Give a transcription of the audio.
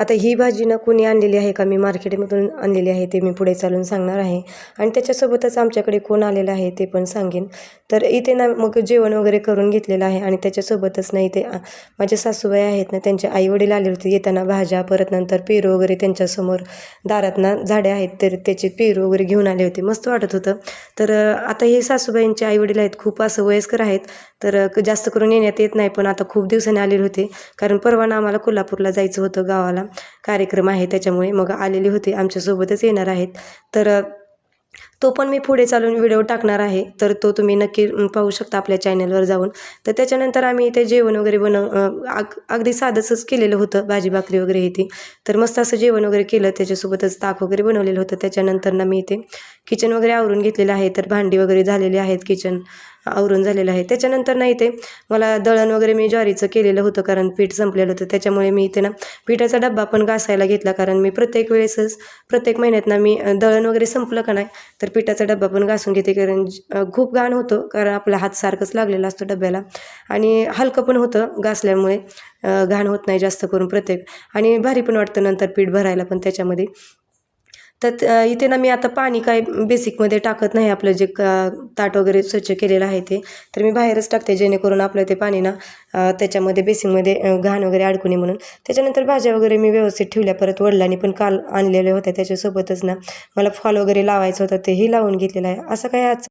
आता ही भाजी ना कोणी आणलेली आहे का, मी मार्केटमधून आणलेली आहे ते मी पुढे चालून सांगणार आहे. आणि त्याच्यासोबतच आमच्याकडे कोण आलेलं आहे ते पण सांगेन. तर इथे ना मग जेवण वगैरे करून घेतलेलं आहे आणि त्याच्यासोबतच ना इथे माझे सासूबाई आहेत ना, त्यांचे आईवडील आले होते. येताना भाज्या, परत नंतर पेरू वगैरे त्यांच्यासमोर दारात ना झाडे आहेत तर त्याचे पेरू वगैरे घेऊन आले होते. मस्त वाटत होतं. तर आता हे सासूबाईंचे आईवडील आहेत, खूप असं वयस्कर आहेत. तर जास्त करून येण्यात येत नाही, पण आता खूप दिवसांनी आलेले होते. कारण परवा ना आम्हाला कोल्हापूरला जायचं होतं, गावाला कार्यक्रम आहे त्याच्यामुळे मग आलेले होते. आमच्यासोबतच येणार आहेत. तर तो पण मी पुढे चालून व्हिडिओ टाकणार आहे. तर तो तुम्ही नक्की पाहू शकता आपल्या चॅनलवर जाऊन. तर त्याच्यानंतर आम्ही इथे जेवण वगैरे अगदी साधंच केलेलं होतं, भाजी भाकरी वगैरे हे ते. तर मस्त असं जेवण वगैरे केलं, त्याच्यासोबतच ताक वगैरे बनवलेलं होतं. त्याच्यानंतर ना मी इथे किचन वगैरे आवरून घेतलेलं आहे. तर भांडी वगैरे झालेली आहेत, किचन आवरून झालेलं आहे. त्याच्यानंतर ना इथे मला दळण वगैरे मी ज्वारीचं केलेलं होतं, कारण पीठ संपलेलं होतं. त्याच्यामुळे मी इथे ना पिठाचा डब्बा पण घासायला घेतला, कारण मी प्रत्येक वेळेसच प्रत्येक महिन्यात ना मी दळण वगैरे संपलं का नाही तर पिठाचा डब्बा पण घासून घेते. कारण खूप घाण होतं, कारण आपला हात सारखंच लागलेला असतो डब्याला आणि हलकं पण होतं घासल्यामुळे. घाण होत नाही जास्त करून प्रत्येक, आणि भारी पण वाटतं नंतर पीठ भरायला पण त्याच्यामध्ये. तर इथे ना मी आता पाणी काय बेसिकमध्ये टाकत नाही, आपलं जे ताट वगैरे स्वच्छ केलेलं आहे ते. तर मी बाहेरच टाकते, जेणेकरून आपलं ते पाणी ना त्याच्यामध्ये बेसिनमध्ये घाण वगैरे अडकू नये म्हणून. त्याच्यानंतर भाज्या वगैरे मी व्यवस्थित ठेवल्या. परत वडिलांनी पण काल आणलेल्या होत्या, त्याच्यासोबतच ना मला फॉल वगैरे लावायचं होतं, तेही लावून घेतलेलं आहे. असं काय आज